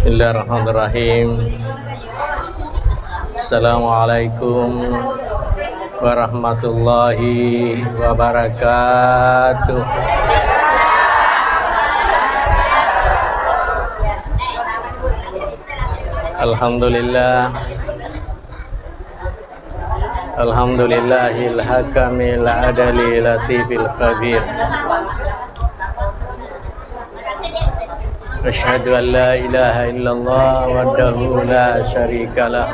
Bismillahirrahmanirrahim. Assalamualaikum warahmatullahi wabarakatuh. Alhamdulillah. Alhamdulillahil hakamil adali latifil khabir. Asyhadu an la ilaha illallah wahdahu la syarikalah.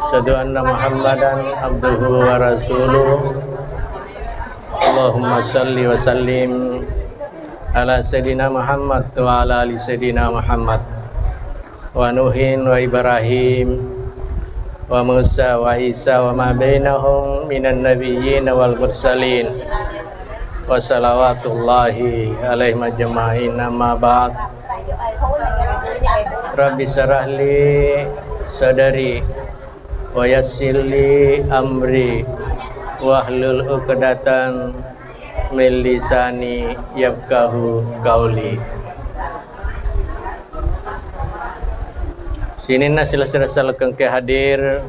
Asyhadu anna Muhammadan abduhu wa rasuluh. Allahumma salli wa sallim ala sayyidina Muhammad wa ala ali sayyidina Muhammad wa Nuhin wa Ibrahim wa Musa wa Isa wa ma bainahum minan nabiyyin wal mursalin wa salawatullahi alaihi majma'in, amma ba'd. Rabbi syrah li sadari wa yassir li amri wahlul 'uqdatan min lisani yafqahu qauli. Sini sila salakan ke hadir.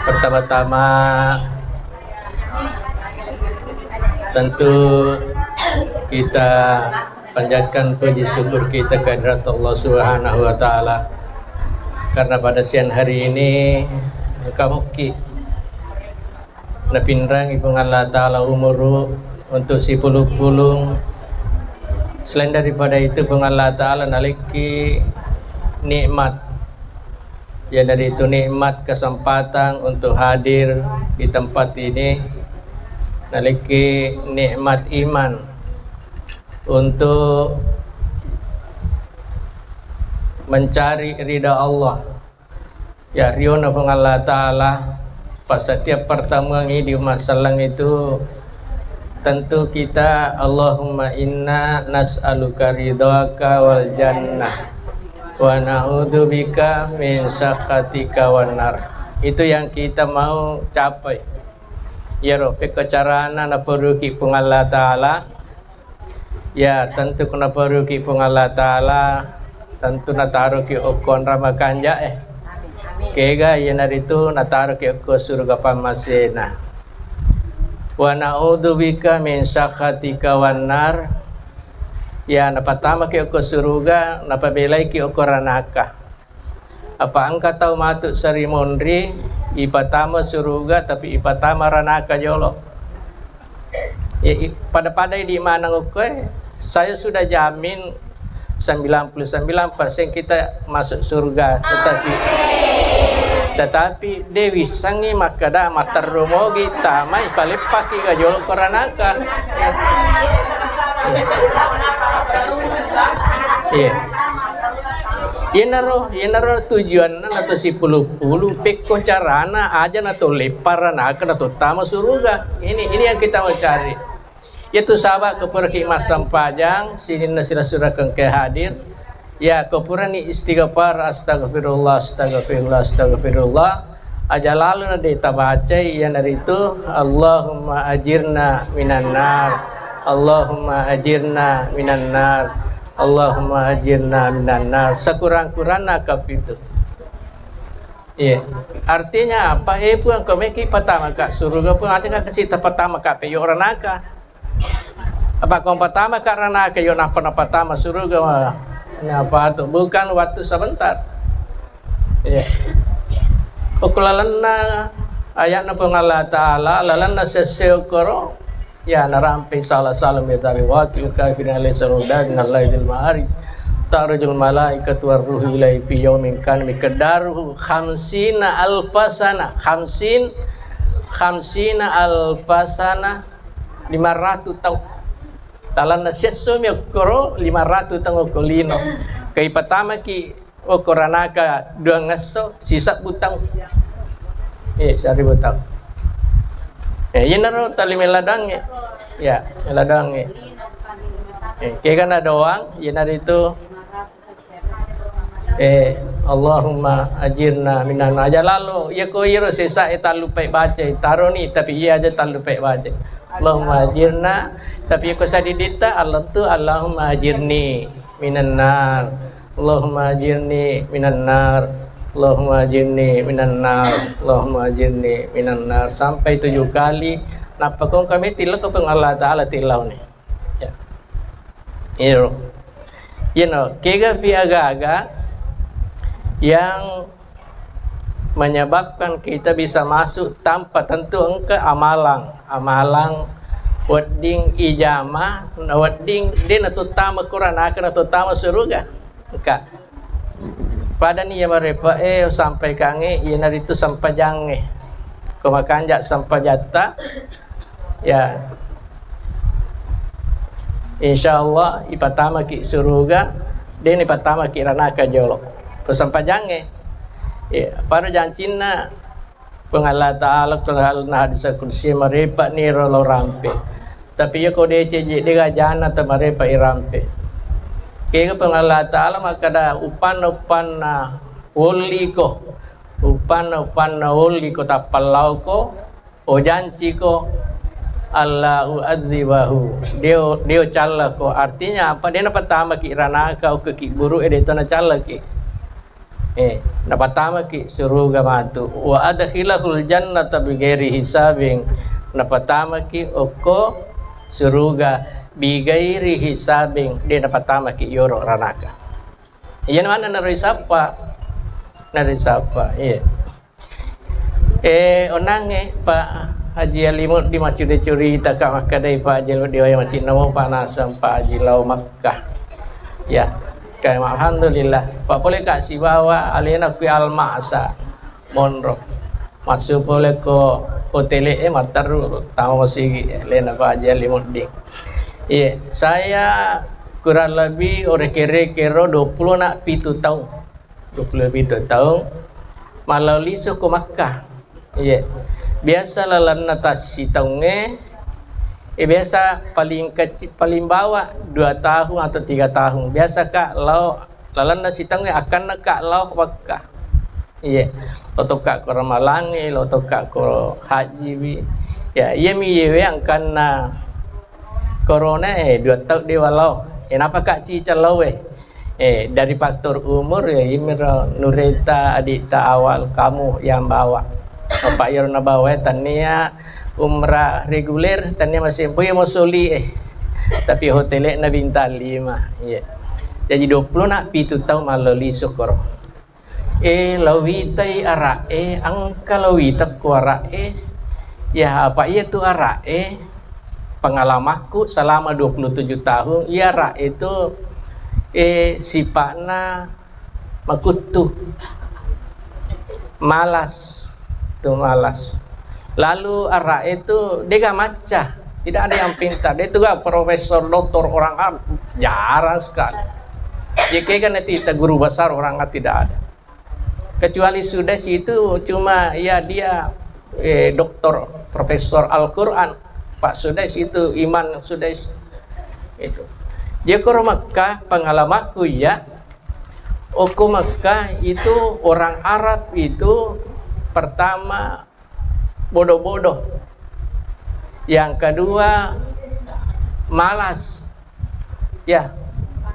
Pertama-tama tentu kita panjatkan puji syukur kita kehadirat Allah Subhanahu wa taala, karena pada siang hari ini kamu ki napinrang ibung Allah taala umuru untuk si pulung-pulung. Selain daripada itu ibung Allah taala naliki nikmat, ya dari itu nikmat kesempatan untuk hadir di tempat ini, naliki nikmat iman untuk mencari ridha Allah. Ya riona pun Allah Ta'ala pas setiap pertemuan ini di umat salang itu tentu kita Allahumma inna nas'aluka ridhaka wal jannah wa na'udzubika min sakhatika wan nar. Itu yang kita mau capai. Ya Rob, kecarana na peruki pung Allah Ta'ala. Ya tentu kena peruki pung Allah Ta'ala, tentu na taruh ki okon ramakanja kega ya naritu na taruh ki okon surga pamasena. Wa na'udzubika min sakhatika wan nar. Ya na pertama ki okon surga, na pabelai ki okon ranaka. Apa angka tahu matuk sarimondri ipatama surga tapi ipatama ranaka jolo. Ya, pada di mana ngokoy saya sudah jamin 99% kita masuk surga, tetapi Dewi sangi makada matarromogi tamai palepaki ga jolo koranaka. Iya. Yenaro tujuan atau si puluh peko carana aja nato leparan akan atau tama surga. Ini yang kita mau cari. Yaitu sahabat keperki masam pajang sini nasira surakan ke hadir. Ya kepurani istighfar astagfirullah astagfirullah astagfirullah. Aja lalu nanti kita baca yang dari itu Allahumma ajirna minan nar. Allahumma ajirna minan nar. Allahumma ajirna minan nar. Sekurang-kurangnya kap itu. Iya. Artinya apa? Pun kami ki pertama kak surga pun aja kak kasih pertama kak peyo ranaka. Apa kau pertama kak ranaka yo napa pertama surga mah. Ini apa tuh? Bukan waktu sebentar. Iya. Okulalana ayatna pengalah taala lalana seseokoro. Ya narampi salah salam ya dari wakil kafirin alaihi saludah dengan laidil ma'arij ta'rujul malaikatu warruhu ilaihi fi yaumin kan miqdaruhu khamsina alfasana 50 alfasana 500 tahun talana sesum yakoro 500 tahun kolino kai pertama ki okoranaka dua ngaso sisa butang sari butang. Ya naro tali meladang ya meladang kayak kan ada doang ya nari itu Allahumma ajirna minan aja lalu ya ko iro sesa eta lupa baca taroni tapi iya aja tak lupa baca Allahumma ajirna tapi ko sadidita Allah tu Allahumma ajirni minan nar Allahumma ajirni minan nar, Allahumma ajirni minan nar, Allahumma ajirni minan nar, sampai 7 kali. Napa kong kami tilau ke Allah Ta'ala tilau ni ya. You know, kega pi aga-aga yang menyebabkan kita bisa masuk tanpa tentu engke amalang wedding ijamah wedding din atau tama Quran akan atau tama surga engka pada ni ya mereka sampai kange ina itu sampai jange komakanjak sampai jata ya insyaallah ipatama ki surga din ipatama ki ranaka jolok sampai jange ya, para jancina pengalah ta'ala kenalna hadis kursi marepa ni rolo rampe tapi ya kau dece dia jana ta marepa irampe kega pengalah ta'ala maka da upan woli ko upan woli ko tapalau ko o janci ko Allahu adzibahu dia calla ko artinya apa dia pertama ki ranaka o ke ki guru dia tona calla ki na pertama ki surga matu wa adkhilahul jannata bighairi hisabin na pertama ki oko surga bighairi hisabin dia na pertama ki yoro ranaka iya mana nari sapa iya onange Pak Haji Alimut di macam cerita kat Makkah dai Pak Haji dia yang macam nama panasam Pak Haji Lau Makkah ya. Alhamdulillah Pak boleh kasih bawa alena ku almasa monro masuk boleh ko hotel matar tahu masih alena Pak Haji Alimuddin iya saya kurang lebih orang kira-kira 27 tahun melalui suku Makkah iya biasa lalan natasi tahunnya biasa paling kecil paling bawah 2 tahun atau 3 tahun biasa kak lau lalan nasi tangga akan kak lau Makkah iya lo kak ko Ramalangi lo kak ko haji ya iya mi yang karena corona 2 tahun di walau kenapa kak cica lau dari faktor umur ya imira nureta adita awal kamu yang bawa Pak Yorna bawa tania umrah reguler tanya masih punya mosoli tapi hotelnya na bintang 5 iya jadi 20 nak pitu tahun melalui syukur lawitai ara angka lawita kuara ya apa iya tu ara pengalamanku selama 27 tahun ya ra itu sifatnya makutu malas lalu arah itu dia gak maca tidak ada yang pintar dia itu gak profesor doktor orang jarang sekali jika kan nanti kita guru besar orang tidak ada kecuali sudah itu cuma ya dia doktor profesor Al-Quran Pak sudah itu iman sudah itu dia ke Makkah pengalamanku ya ke Makkah itu orang Arab itu pertama bodoh-bodoh yang kedua malas ya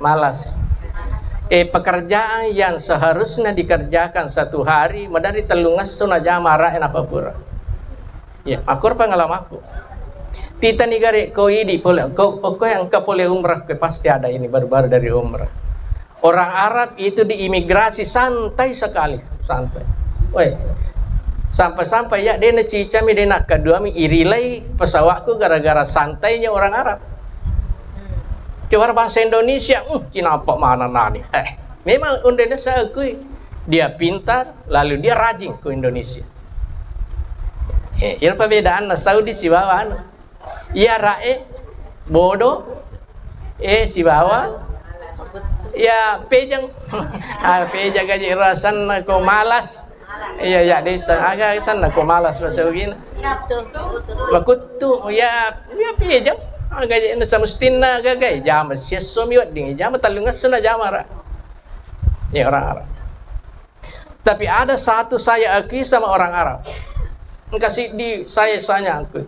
malas pekerjaan yang seharusnya dikerjakan 1 hari madari telungas sunah jamara apa pura ya akur pengalamanku kita negara kau ini boleh kau yang kau boleh umrah ke pasti ada ini baru-baru dari umrah orang Arab itu di imigrasi santai sekali santai sampai-sampai ya dia nak cica mi dia nak kedua mi irilai pesawatku gara-gara santainya orang Arab coba bahasa Indonesia Cina apa mana nani memang Indonesia aku dia pintar lalu dia rajin ke Indonesia ini perbedaan Saudi si bawah ya bodoh si bawah ya pejang pejang gaji rasan aku malas iya ya desa agak sana aku malas bahasa begini makutu ya pejang agak ina samustina gagai jam sesomi wading jam talungas sana jamara ya orang Arab tapi ada satu saya akui sama orang Arab kasih di saya aku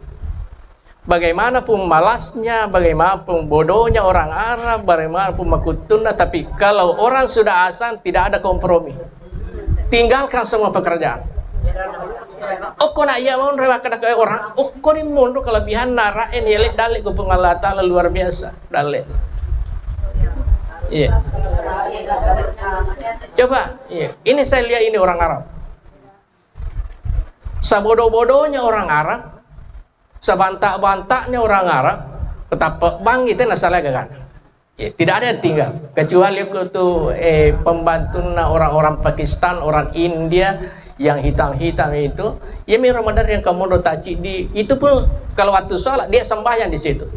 Bagaimanapun malasnya, bagaimanapun bodohnya orang Arab, bagaimanapun makutuna, tapi kalau orang sudah azan tidak ada kompromi. Tinggalkan semua pekerjaan. Kau nak ia mau relakan ke orang. Kau ni mundur kelebihan narain yelik dalik kupung Allah Taala luar biasa dalik. Iya. Coba, iya. Ini saya lihat ini orang Arab. Sabodoh-bodohnya orang Arab, sebantak-bantaknya orang Arab, betapa bang itu nasalah kan? Ya, tidak ada yang tinggal kecuali itu pembantu orang-orang Pakistan, orang India yang hitam-hitam itu. Ya Ramadan yang kamu taci di itu pun kalau waktu sholat dia sembahyang di situ.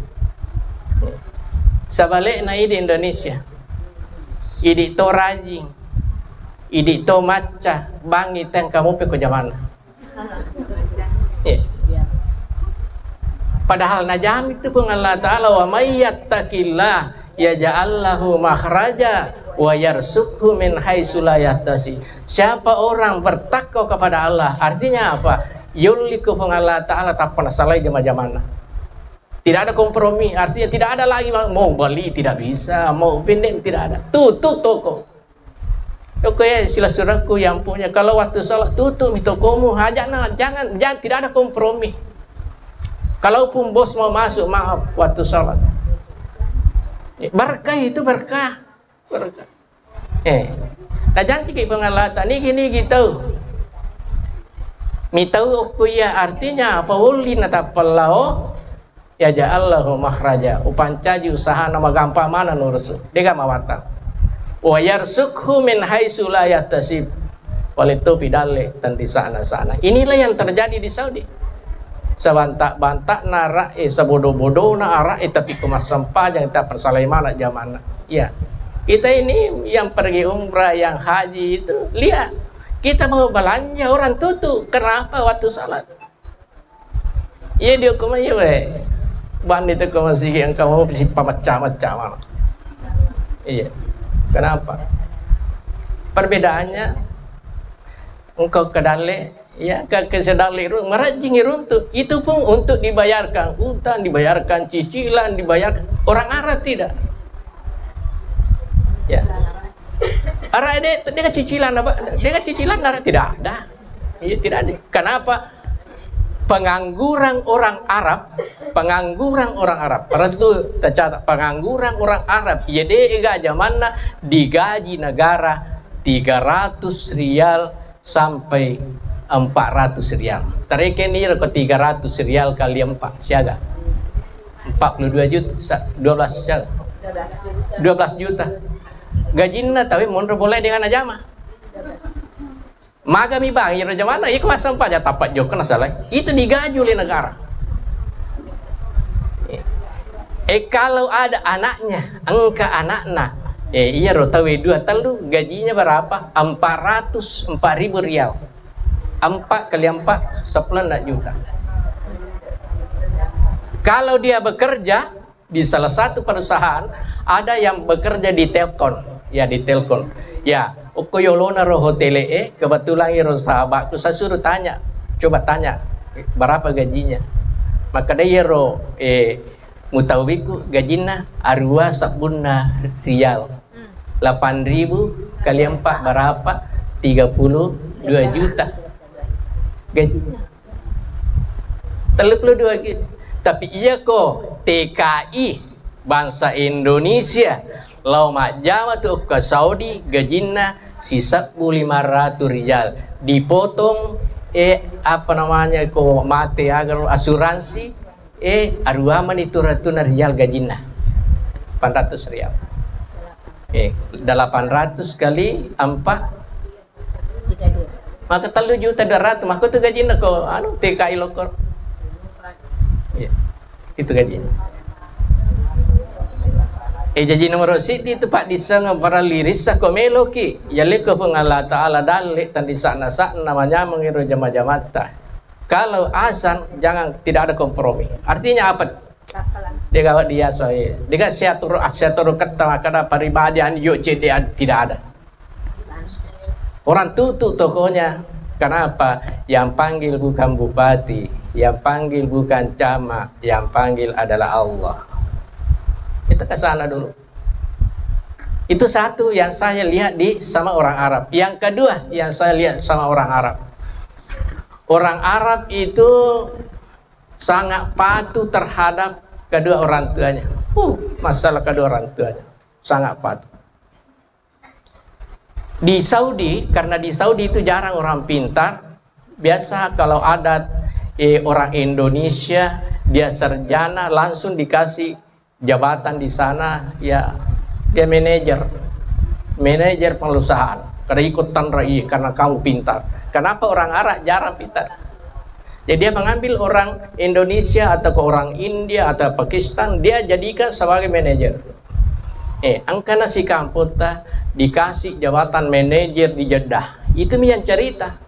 Sebaliknya di Indonesia, idi to rajing, idi to maca, bang itu yang kamu pergi ke mana? Ya. Padahal najam itu pun Allah Ta'ala wa may yattaqillah yaj'al lahu makhraja wa yarsukhu min haitsu la yahtasib. Siapa orang bertakwa kepada Allah, artinya apa? Yuliku pun Allah Ta'ala tak pernah salah zaman-zaman. Tidak ada kompromi, artinya tidak ada lagi mau beli tidak bisa, mau pindah tidak ada. Tutup toko. Toko ya sila suraku yang punya kalau waktu salat tutup tokomu, jangan tidak ada kompromi. Kalaupun bos mau masuk, maaf waktu salat. Berkah itu berkah. Nah jangan cakap pengalatan ni gini gitu. Mitau aku ya artinya apa ulin atapallahu ya ja'allahu makhraja. Upancaji usaha nama gampang mana nurusu. Dia mawatan. Wa yarsukhu min haitsu la yahtasib. Walitu bidale dan di sana-sana. Inilah yang terjadi di Saudi. Sebantak-bantak narak sebodoh-bodoh narak tapi kemas sampah yang tak persalai mana zaman. Ya. Kita ini yang pergi umrah, yang haji itu, lihat. Kita mau belanja orang tutup. Kenapa waktu salat? Iya dia kuma ya we. Ban itu kuma sih yang kamu bisa macam-macam. Iya. Kenapa? Perbedaannya engkau ke dale, ya ke sedale merajing runtuh. Itu pun untuk dibayarkan utang, dibayarkan cicilan, dibayarkan. Orang Arab tidak. Ya. Arab dia cicilan apa? Dia cicilan Arab tidak ada. Iya tidak ada. Kenapa? Pengangguran orang Arab, pada itu tercatat pengangguran orang Arab, ya dia gaji mana digaji negara 300 rial sampai 400 rial. Tarik ini ke 300 rial kali 4 siaga 42 juta 12 siaga 12 juta gajinya tapi mundur boleh dengan ajama. Maka mi bang, ya mana? Iku asam pajak tapak jok kena salah. Itu digaji oleh negara. Kalau ada anaknya, angka anaknya, iya rotawe 2 talu gajinya berapa? 400 4.000 rial. 4 kali 4 10 juta. Kalau dia bekerja di salah satu perusahaan, ada yang bekerja di Telkom, ya di Telkom, ya. Okoyolona roh hotel kebetulan iro sahabatku saya suruh tanya, coba tanya berapa gajinya. Maka dia ro mutawiku gajinya arwa sabunna rial 8.000 kali 4 berapa? 32 juta gajinya. 32 gitu. Tapi iya kok TKI bangsa Indonesia lau majama tuh ke Saudi gajinya sisa 500 rial dipotong apa namanya ko mati agar asuransi aruaman itu ratuna rial gajinya 800 rial 800 kali 4 maka 3 juta 200 maka itu gajinya ko anu TKI lokor ya, itu gajinya. Jadi nomor siti itu pak disanga para liris sa komelo ki yale ko Allah Taala dalik dan di sana namanya mengiru jama-jamata. Kalau azan jangan tidak ada kompromi. Artinya apa? Dia gawat dia saya. Dia seatur kata karena peribadian yuk jadi tidak ada. Orang tutup tokonya. Kenapa? Yang panggil bukan bupati, Yang panggil bukan jamak, yang panggil adalah Allah. Kita ke sana dulu. Itu satu yang saya lihat sama orang Arab. Yang kedua yang saya lihat sama orang Arab. Orang Arab itu sangat patuh terhadap kedua orang tuanya. Masalah kedua orang tuanya sangat patuh. Di Saudi, karena di Saudi itu jarang orang pintar. Biasa kalau ada orang Indonesia, dia sarjana langsung dikasih jabatan di sana, ya dia manajer perusahaan. Karena ikutan raih karena kamu pintar. Kenapa orang Arab jarang pintar? Jadi dia mengambil orang Indonesia atau orang India atau Pakistan, dia jadikan sebagai manajer. Angkana si kampota dikasih jabatan manajer di Jeddah. Itu yang cerita.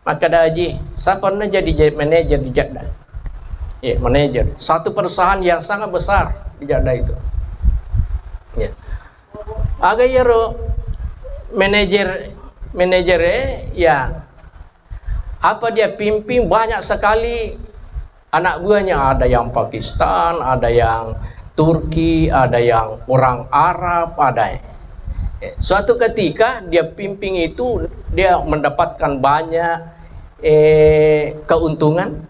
Maka daji, saya pernah jadi manajer di Jeddah. Manajer satu perusahaan yang sangat besar di Jeddah itu. Agak yero manajernya ya apa dia pimpin banyak sekali anak buahnya, ada yang Pakistan, ada yang Turki, ada yang orang Arab, ada. Suatu ketika dia pimpin itu dia mendapatkan banyak keuntungan.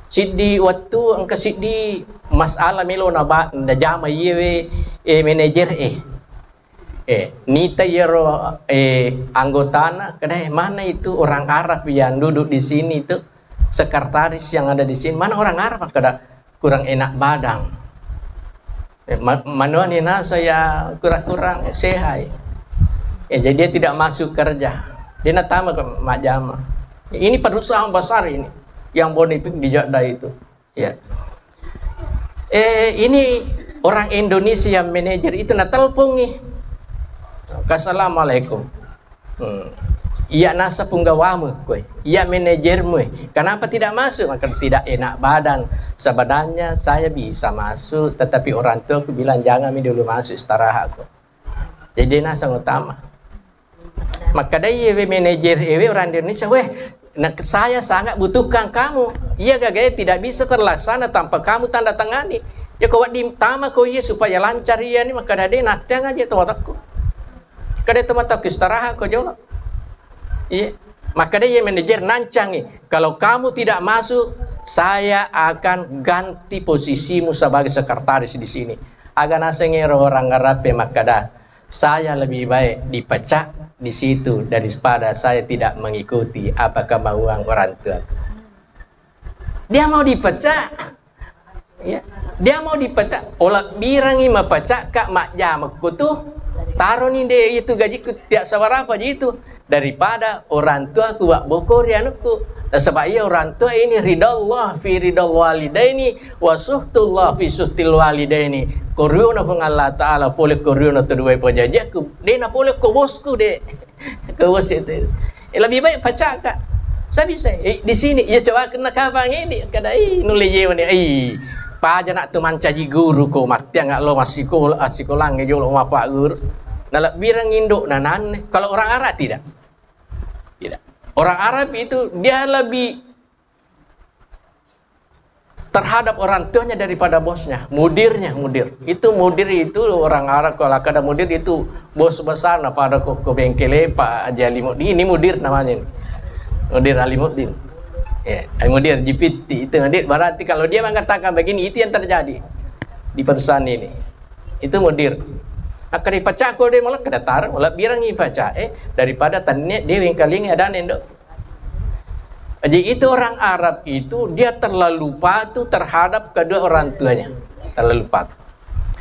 Sidi waktu angka sidi masalah melo na ba na jama yewe manajer nita yero anggotana kadang mana itu orang Arab yang duduk di sini itu sekretaris yang ada di sini mana orang Arab kadang kurang enak badan manuanina saya kurang sehat jadi dia tidak masuk kerja dia natama ke majama ini perusahaan besar ini yang bonipik di Jeddah itu ya ini orang Indonesia yang manajer itu na telepon nih Assalamualaikum. Iya nasa penggawamu, iya manajermu. Kenapa tidak masuk? Maka tidak enak badan. Sebenarnya saya bisa masuk, tetapi orang tua aku bilang jangan dulu masuk istirahat aku. Jadi nasa utama. Maka dia manajer orang Indonesia, saya sangat butuhkan kamu. Iya gak tidak bisa terlaksana tanpa kamu tanda tangani. Ya kau di tama kau iya supaya lancar iya nih maka dia natang aja temataku. Kada tempat aku istirahat kau jauh. Iya. Maka dia manajer nancangi. Kalau kamu tidak masuk, saya akan ganti posisimu sebagai sekretaris di sini. Agar nasengero orang Arab maka dah. Saya lebih baik dipecat di situ daripada saya tidak mengikuti apa kemauan orang tua. Dia mau dipecat. Ya. Dia mau dipecat. Olah birangi mepecat kak mak jamakku tuh. Taruh nih dia itu gajiku tiap seberapa aja itu daripada orang tua ku wak bokor ya anakku. Sebab iya orang tua ini ridallah fi ridal walidaini wa suhtullah fi suhtil walidaini. Koryona pun Allah Ta'ala boleh koryona tu dua pajajakku. Dia nak boleh ko bosku deh. Ko bos itu. Lebih baik pacak kak. Saya bisa di sini ya coba kena kapan ini kada nulis je ni. Paja nak tu mancaji guru ko mati ngak lo masih sekolah ngejo lo mapak guru. Nalak birang induk nanan. Kalau orang Arab tidak. Tidak. Orang Arab itu dia lebih terhadap orang tuanya daripada bosnya, mudir. Itu mudir itu orang Arab kalau ada mudir itu bos besar nah pada ke bengkel Pak Haji Alimuddin. Ini mudir namanya. Mudir Alimuddin. Ya, mudir GPT itu mudir. Berarti kalau dia mengatakan begini itu yang terjadi di perusahaan ini. Itu mudir. Akan dipecah kalau dia malah kedatar, malah birangi baca daripada tanya dia yang kali ada nendo. Jadi itu orang Arab itu dia terlalu patuh terhadap kedua orang tuanya, terlalu patuh.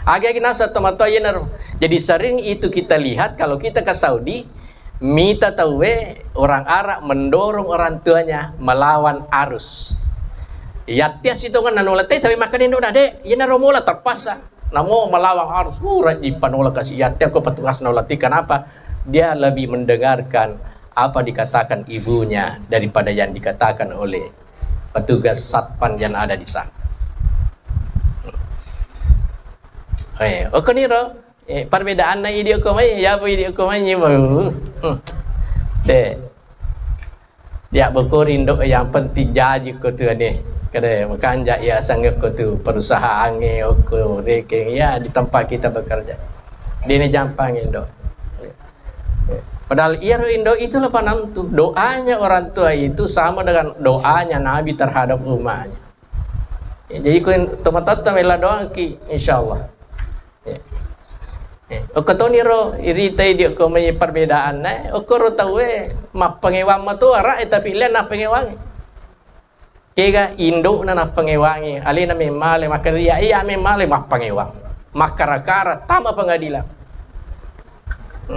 Agak nasa tomatoyener. Jadi sering itu kita lihat kalau kita ke Saudi, mita tahu orang Arab mendorong orang tuanya melawan arus. Ya tias itu kan nanulate tapi makan Indo nade, ya naromola terpaksa. Namo melawan arus, rajipan olah kasih yatim ke petugas nolati. Kenapa? Dia lebih mendengarkan apa dikatakan ibunya daripada yang dikatakan oleh petugas satpan yang ada di sana. Okoniro, perbedaan na idio komai, ya bu idio komai nyimu. Dia berkorin dok yang penting jadi kau tu ni. Kada makanjak ya sangat ko tu perusahaan ko reking ya di tempat kita bekerja. Dia ni jampang Indo. Padahal ia Indo itulah penentu. Doanya orang tua itu sama dengan doanya Nabi terhadap umatnya. Ya, jadi ko teman-teman mela doa ki insyaallah. Ya. Oko ni ro irita dia ko may perbedaan oko ro tahu map pengewang ma tu ara tapi lain na pengewang. Kega induk na pengewangi ali na memale makaria iya memale map pengewang makarakara tama pengadilan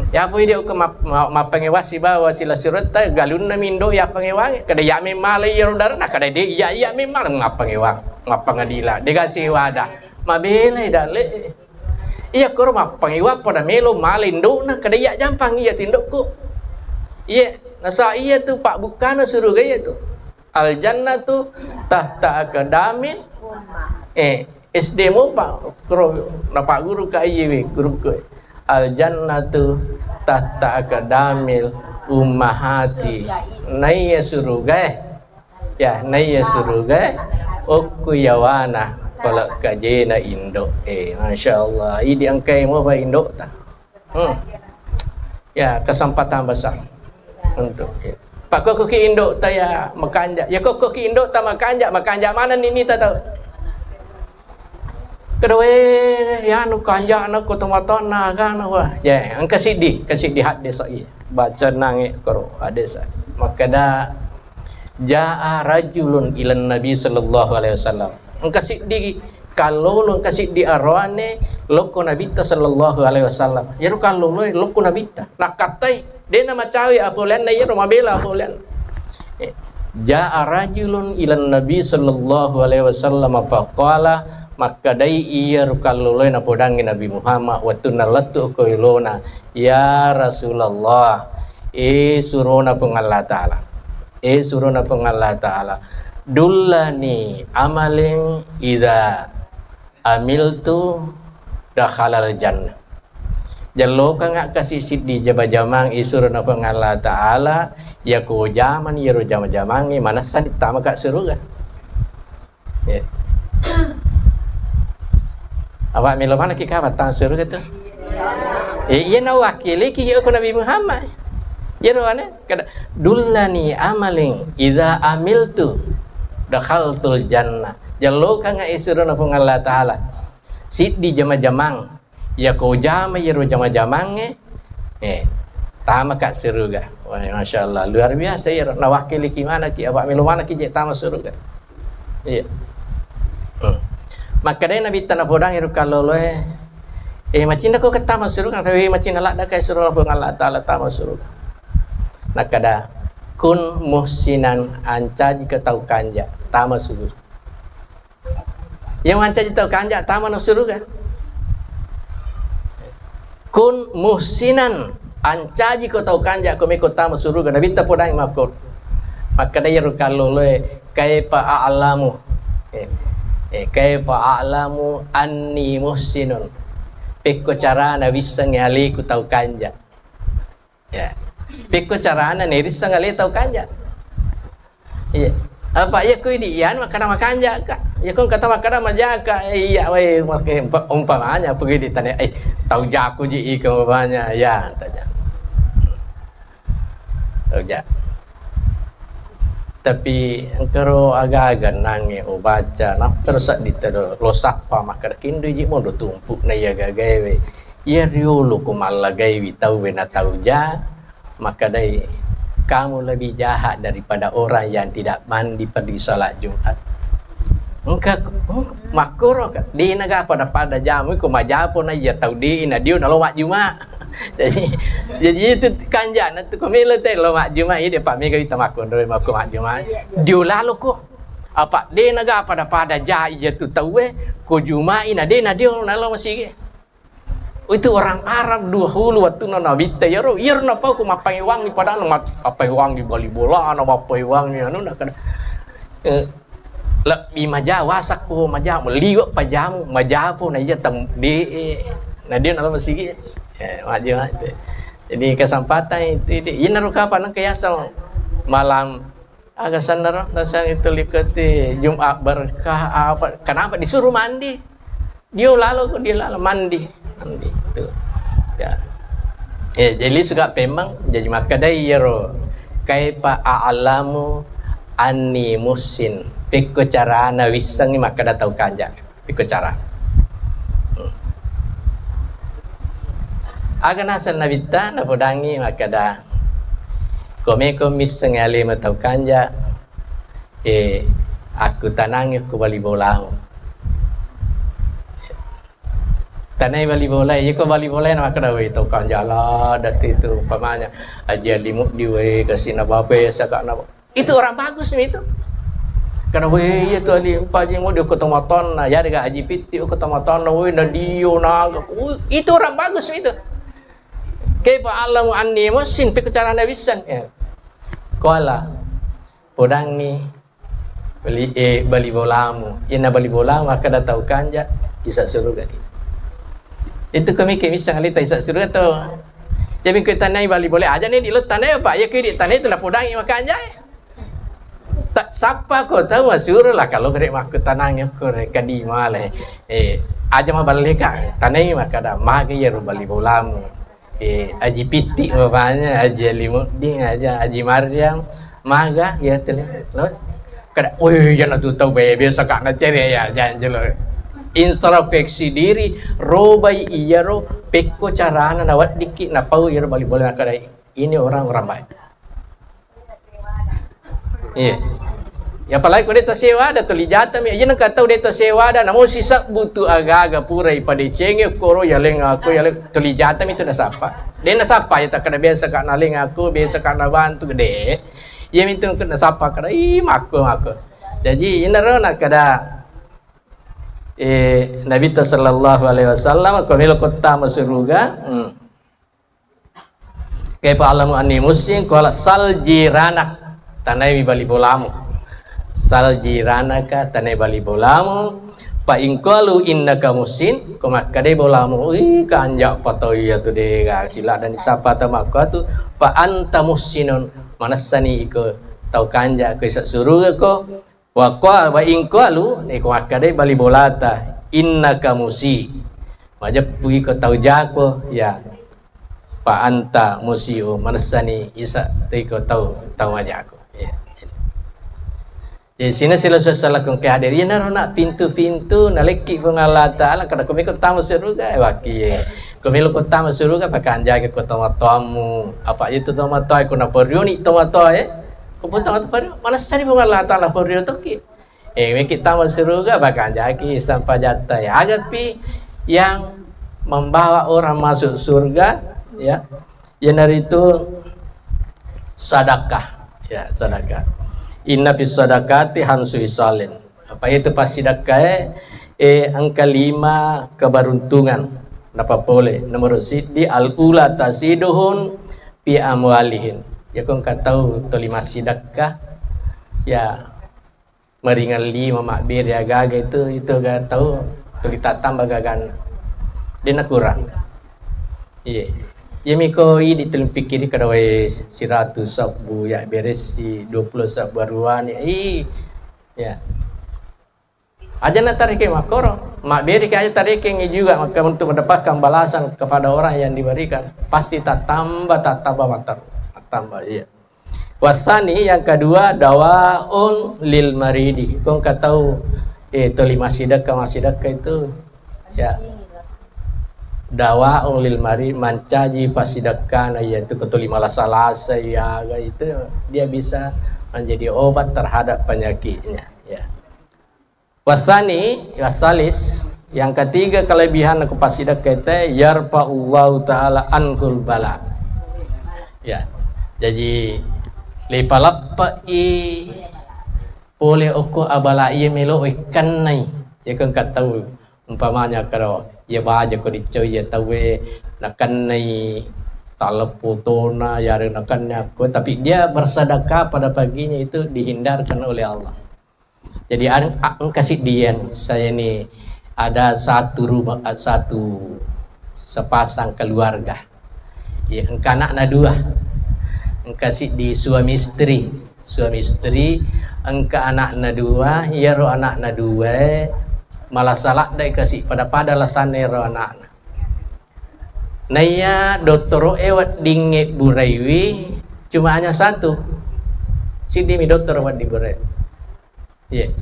ya pun dia ke map pengewas si bawa sila surat galun na mindo ya pengewang kada ya memale ya rodara na kada dia ya memale map pengewang map pengadilan dega si wadah mabele dale iya ko map pengewang pada melo malindo na kada ya jampang iya tindukku iya nasa iya tu pak bukan surga iya tu al jannatu tahta akadamin SD mo pak guru ka iye guru ko al jannatu tahta akadamil ummahati naya surga ya naya surga oku yawana kalau kajena Indo masyaallah ini angkai mo ba Indo ta ya kesempatan besar untuk Pak kok ke Indo taya makanjak. Ya kok ke Indo ta makanjak mana ni ta tahu. Kedua ya anu kanjak na ko tomaton na kan wah. Ya, ang kasidi hadis ai. Baca nangi karo hadis. Maka da jaa rajulun ilan Nabi sallallahu alaihi wasallam. Ang kasidi kalau lo kasidi arwane loko Nabi sallallahu alaihi wasallam. Ya kalau lo loko Nabi ta. Nakatai dia nama cawi apulan na yero mabela apulan jaa rajulun ilan Nabi sallallahu alaihi wasallam faqala maka dai iya rukalloy na podangin Nabi Muhammad wa tunallatu qailuna ya Rasulullah suruna pengalla taala dullani amalin idza amiltu dakhalal jannah jallo ka nga kasi siddi jabajamang isur na pangala taala ya ko jaman yero jamajamangi manasan tama ka surga ya awak milo mana ki ka batang surga tu iya na wakili ki ko Nabi Muhammad yero ane kada dullani amalin idza amiltu dakhaltul jannah jallo ka nga isur na pangala taala siddi jamajamang ya ko jama yero jama-jamange tama kat surga. Wah masyaallah luar biasa ya na wakili ki mana ki awak milo mana ki je tama surga. Iya. Maka dia Nabi tanah podang iru kalau lo macam ko ketama surga tapi macam nak dak kai surga pun Allah taala tama surga. Nakada kun muhsinan anca jika tahu kanja tama surga. Yang anca jika tahu kanja tama surga. Kun muhsinan ancaji ko tau kanja ko meko tama surga Nabi ta podang makot maka dia kalau lo kaifa a'lamu kaifa a'lamu anni muhsinun peko carana bisa ngali ku tau kanja ya peko carana ni bisa ngali tau kanja iya apa ya ku ini ian makana makanja ka ya kon kata makana majaka iya we make umpamanya pergi ditanya tahu jaku ji umpamanya ya tanya tahu jak tapi engkau agak-agak nangi baca nak terus ditero losak pa makar kindu ji mo do tumpuk na ya gagawe ya riulu kumalla gaiwi tahu bena tahu ja maka dai kamu lebih jahat daripada orang yang tidak mandi pergi salat Jumat. Engkau makro di naga pada jamu ko majapo na ya tahu di na dia na lawat Jumat. Jadi itu kanjan tu komelo te lawat Jumat dia pak mega kita makon dari makon Jumat. Dia lalu ko apa di naga pada ja ya tu tahu ko Jumat ina dia na lalu masih itu orang Arab dahulu waktu Nabi tayaro ir napa ku mapai wangi padahal mapai wangi bali bola ana mapai wangi anu nak lebih maja wasak ku maja liwat pajamu maja pun aja tem di dia nak masih maju jadi kesempatan itu ini naruh kapan kiasal malam Agak sandar dasang itu likati Jumat berkah apa? Kenapa disuruh mandi? Dia lalu mandi itu. Ya. Jadi juga memang jadi maka dayro kaifa a'lamu anni musin. Piko cara na wisang ni maka dah tahu kanja. Piko cara. Aga nasan nabita na podangi maka dah komis sengali matau kanja aku tanang aku bali bola tanai bali bola ko bali bola na kada we tau kanja lah dat itu umpamanya aja limut di we kasih na bape saka na itu orang bagus ni itu kada we itu ali paji mo di ko tomaton na ya ga aji piti ko tomaton na we na dio na itu orang bagus ni itu. Kaifa alamu anni musin pe cara na wisan Kuala podang ni bali bolamu ina bali bolamu maka dah tahu kanja isa surga itu kami bisa ngalita isa surga tu jadi kita tanai bali boleh aja ni di lut tanai apa ya kiri tanai tu lah podang ni maka anja tak siapa kau tahu masuk lah kalau kerek mak tanang ko kadi male aja mah balik tanai maka dah maka ya bali bolamu Aji Piti bapaknya, Aji Alimuddin aja, Aji Maryam, maga ya tele. Kada, jangan tu tahu biasa kak nak cari ya, jangan jelo. Introspeksi diri, robai iyaro, peko carana nawat dikit napau iyaro balik boleh kada. Ini orang baik. Iya. Ya apalagi kalau dia sewa ada tuli jatah mi aja nak tahu dia sewa ada namun sisa butuh aga-aga purai pada cengeng koro ya leng aku ya tuli jatah itu dah sapa dia nak sapa ya tak kena biasa kak naling aku biasa kak nak bantu gede ya minta kena sapa kada maku jadi ini nak kada Nabi sallallahu alaihi wasallam kamil kota masruga kaifa alamu anni muslim qala sal jiranak tanai bali bolamu sal jiranaka tanai bali bolamu pa ingkalu innaka musin komakade bolamu kanjak patoi ya tu de sila dan sapa tamaka tu pa anta musinun manasani iko tau kanjak ke suruh ko wa ingkalu ni komakade bali bolata innaka musi majap pergi ko tau jako ya pa anta musio manasani isa tiko tau majako ya. Di sini sila salah kong kehadir. Ya nak pintu-pintu naleki pun Allah Taala kada kami kota surga waki. Kami lu kota surga pakai jaga kota matamu. Apa itu kota matai kuna perioni kota matai. Kota matai mana sari pun Allah Taala perioni toki. Kita surga pakai jaga sampai jatah ya. Agak pi yang membawa orang masuk surga ya. Yang itu sedekah ya sedekah. Inna fis sadaqati hamsu isalin. Apa itu pas sedekah? Angka 5 keberuntungan. Napa boleh? Nomor sidi al-ula tasiduhun fi amwalihin. Ya kau tahu tu 5 sedekah ya meringan 5 makbir ya gaga itu gak tahu tu kita tambah gagan. Dia nak kurang. Iya. Ya miko ini telung pikir kada wae 100 sabu ya beres si 20 sabu baruan ya. Aja nak tarik makoro, mak beri aja tarik juga maka untuk mendapatkan balasan kepada orang yang diberikan pasti tak tambah matar tambah iya. Wasani yang kedua dawaun lil maridi. Kau enggak tahu itu 5 sedekah itu ya. Dawa ulil mari mancaji pasidakana yaitu ketuli malasa-lasa ya itu dia bisa menjadi obat terhadap penyakitnya ya. Wasalis yang ketiga kelebihan aku pasidakah itu yarfa'ullahu taala anhul bala ya. Jadi lepalapai boleh oko abala ia melo ikan nai ya kan tahu umpamanya kalau ya baca ko dicoy ya tawe nakan nai talepotona ya nakannya aku tapi dia bersedekah pada paginya itu dihindarkan oleh Allah. Jadi kasih dia saya ini ada satu rumah satu sepasang keluarga ya engkau anak dua kasih di suami istri suami istri engka anakna dua, ya ro anakna dua, malah salah dai kasih pada lasane ro anakna. Naya dokter ewat dinge buraiwi cuma hanya satu. Sidi mi dokter wat di burai. Yeah.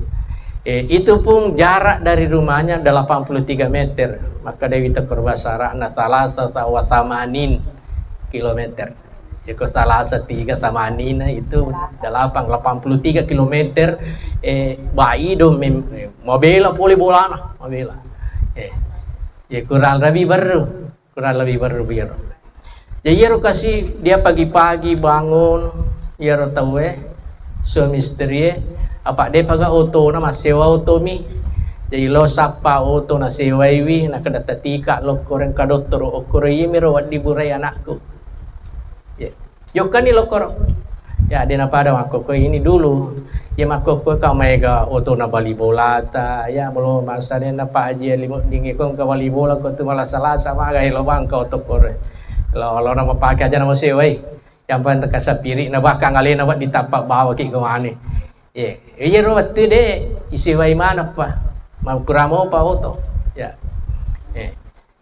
Itu pun jarak dari rumahnya 83 meter. Maka Dewi tekur basara na salasa wa samanin kilometer. Jika salasa 3 samanina itu 83 kilometer. Bayi do mobila poli bolana mobila. Kurang lebih baru biar. Jadi kasih dia pagi-pagi bangun, ya tahu suami istri apa dia pakai auto na sewa auto mi. Jadi lo sapa auto na sewa iwi na kada tatika lo koreng ka dokter o korei mi ro di burai anakku. Ya. Yo kan ni lo kor. Ya dia na pada mako ko ini dulu. Ya mako ko ka mega auto na bali bola ta ya belum masa dia na pa aje limo dingi ko ka bali bola ko tu malah salah sama ga lo bang ka auto kore. Lo na pakai aja na mo sewa. Yang paling terkasa pirik na bakang kali na buat ditapak bawa ki ko ane. Iya rawat tu deh isi wai mana pa mau kuramo pa auto ya.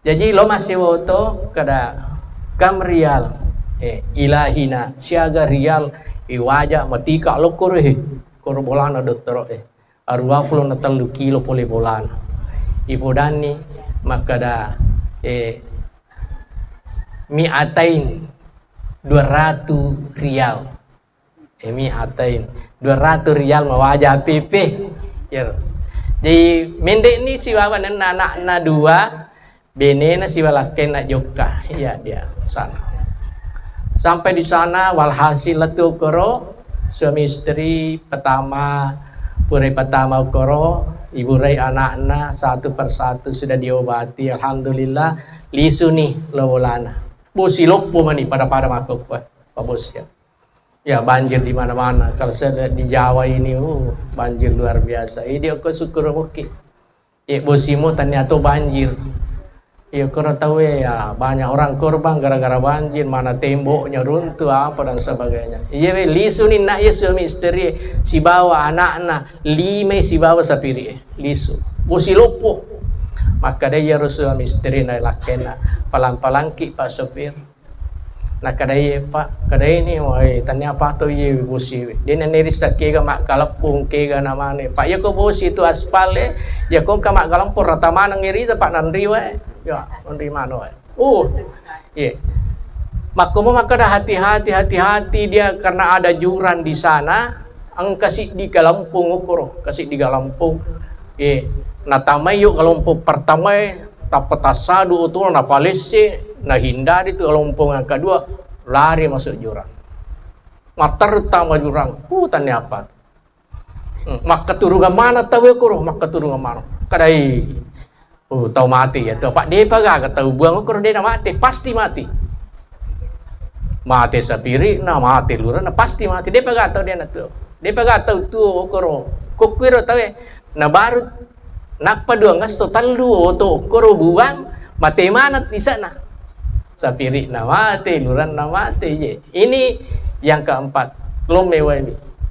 Jadi lo masih auto kada kam rial ilahina siaga rial iwaja matika lo kore bolana dokter arwa pulo na 3 kilo pole bolana ibu dani makada mi'atain 200 rial mi'atain 200 rial mawajah PP ya. Jadi mendek ni si wawan anak na dua bene na si walaken na joka ya dia sana sampai di sana walhasil letu koro suami istri pertama purai pertama koro ibu rai anak-anak satu persatu sudah diobati alhamdulillah lisu nih lawolana bosi lopo mani pada makuk pak bos ya. Ya banjir di mana-mana. Kalau saya lihat di Jawa ini, banjir luar biasa. Dia kok syukur oke. Bosimu ternyata banjir. Kau tahu ya banyak orang korban gara-gara banjir. Mana temboknya runtuh apa dan sebagainya. Lisu ni nak ya suami istri si bawa anak-anak 5 si bawa sapiri lisu. Bosi lopo. Maka dia harus suami istri nak lakena palang-palang ki Pak sopir. Nah kadai pak kadai ni woi tanya apa tu ye bosi dia neri sakega mak kalapung kega namane pak ya ko bosi tu aspal ya ko ka mak galampur rata mana ngiri ta pak nandri wae ya nandri mano wae makomo maka dah hati-hati dia karena ada jurang di sana ang kasih di galampung ukuro kasih di galampung natamay yo galampung pertama tapatasado tu na palese nah hindari itu lompong yang kedua lari masuk jurang terutama jurang tanya apa maka turungan mana tahu aku maka turungan mana kadai tahu mati ya tuh pak dia paga tahu buang aku dia mati pasti mati sapiri nah mati lurah nah pasti mati dia paga tahu dia paga tahu tuh aku kokiro tahu nah baru napa dua ngas total lu tuh aku buang mati mana di sana sapiri namate, luran namate je. Ini yang keempat. Lo mewah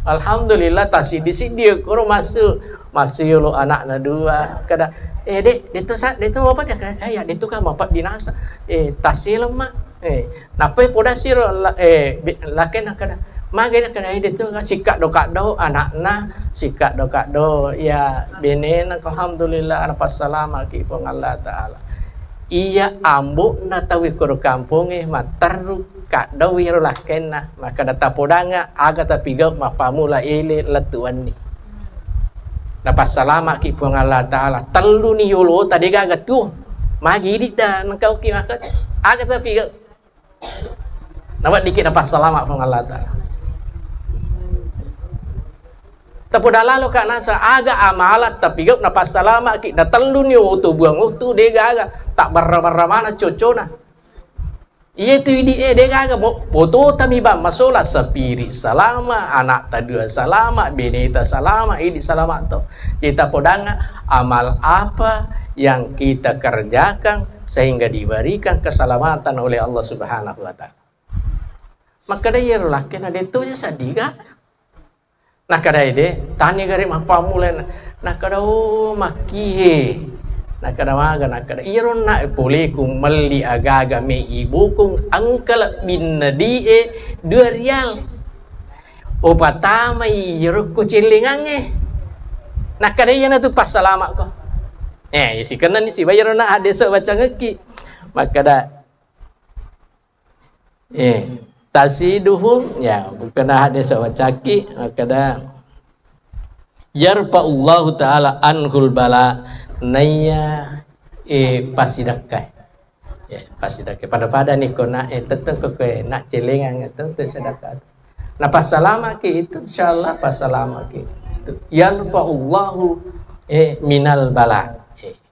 alhamdulillah tasi di sini dia koro masuk lo anak na dua. Kada dek itu apa dia kan? Ya itu kan bapak dinas. Tasi lo mak. Napa poda siro laken kada. Magena kada itu kan sikat do anak na sikat do ya benen alhamdulillah apa salama ki Allah taala. Iya ambuk na tawi koro kampung mataru kak dawi lakena maka data podanga aga tapiga mapamula ile latuan ni dapat salama ki pun Allah taala telu ni yolo tadi gaga tu magi dita nangkau ki maka aga tapiga nabat dikit dapat salama pun Allah taala tapodala lo kak nasa aga amalat tapi gap napas salama ki datelu ni tu buang tu de gaga tak barra mana cocona iya tu di de gaga boto tami ba masola sapiri salama anak ta dua salama beneta salama ini salama to kita podanga amal apa yang kita kerjakan sehingga diberikan keselamatan oleh Allah Subhanahu wa taala maka dia lakin ada tu sadiga Nak kada ide tani gari mapamule nak kada maki nak kada maga nak kada iron nak pole kumali agaga me ibu kung angkal binadi 2 rial o patama iro ko cilingange nak kada yana tu pas salama ko si kanan ni si bayar na adesa baca ngeki maka da tasiduhum ya bukan adesa baca ki maka da yarfa'ullahu ta'ala anhul bala naya pasidakai pasidakai pada ni ko na teteng ko nak celengan itu sedekah na pasalama ki itu insyaallah pasalama ki itu yarfa'ullahu minal bala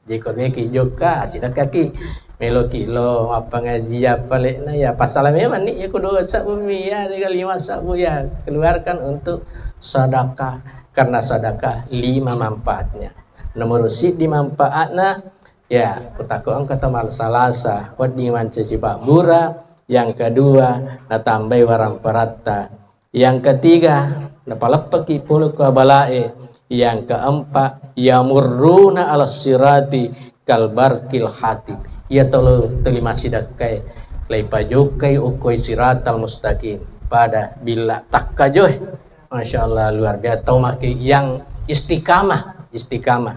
jika ki joka sedekah ki melo kilo apa ngaji apa lekna ya pasalam memang ni ya kudu sabu ya 5 sabu ya keluarkan untuk sedekah karena sedekah 5 manfaatnya. Nomor si di manfaatna ya kutakuan kata mal salasa wadi manca sifat bura, yang kedua na tambai warang parata, yang ketiga na palapaki pulu kabalae, yang keempat yamurruna ala sirati kalbarkil hatib ya tolo telima sidakai leipajokai ukoi siratal mustaqim pada bila takkajoh Masya Allah luar biasa tau maki yang istiqamah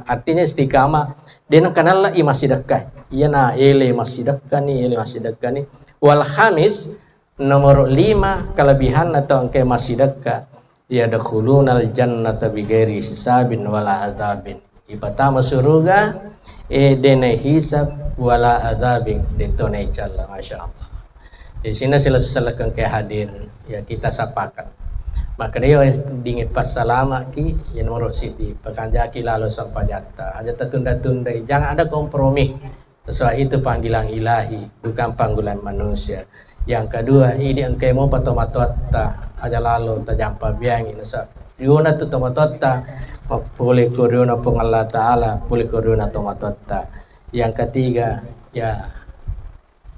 artinya istiqamah dan kanalla i masih dekat iya na ele masih dekat ni wal khamis nomor 5 kelebihan atau angka masih dekat ya dakhulunal jannata bighairi hisabin wala adzabin ibatama surga dene hisab wala adzabin ditone insyaallah masyaallah di sini silakan ke hadir ya kita sapakan maka dia dingin pas salama ki yang nomor siti pekerja ki lalu sampai jata aja tertunda-tunda jangan ada kompromi sesuai itu panggilan ilahi bukan panggilan manusia yang kedua ini engkau mau patomatota aja lalu terjampa biang ini riuna tu tomatota boleh kuriuna pun Allah Ta'ala boleh kuriuna tomatota yang ketiga ya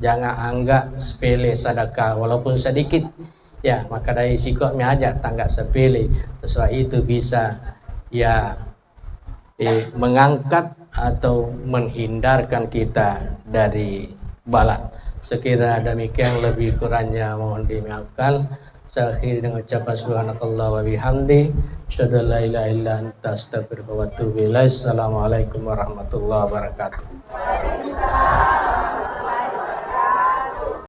jangan anggap sepele sedekah walaupun sedikit ya maka dari sikap mi aja tangga sepele sesuai itu bisa ya mengangkat atau menghindarkan kita dari bala. Sekira demikian lebih kurangnya mohon dimaafkan. Saya akhiri dengan ucapan subhanakallah wa bihamdi asyhadu an la ilaha illa anta astaghfiruka wa atubu ilaik. Assalamualaikum warahmatullahi wabarakatuh.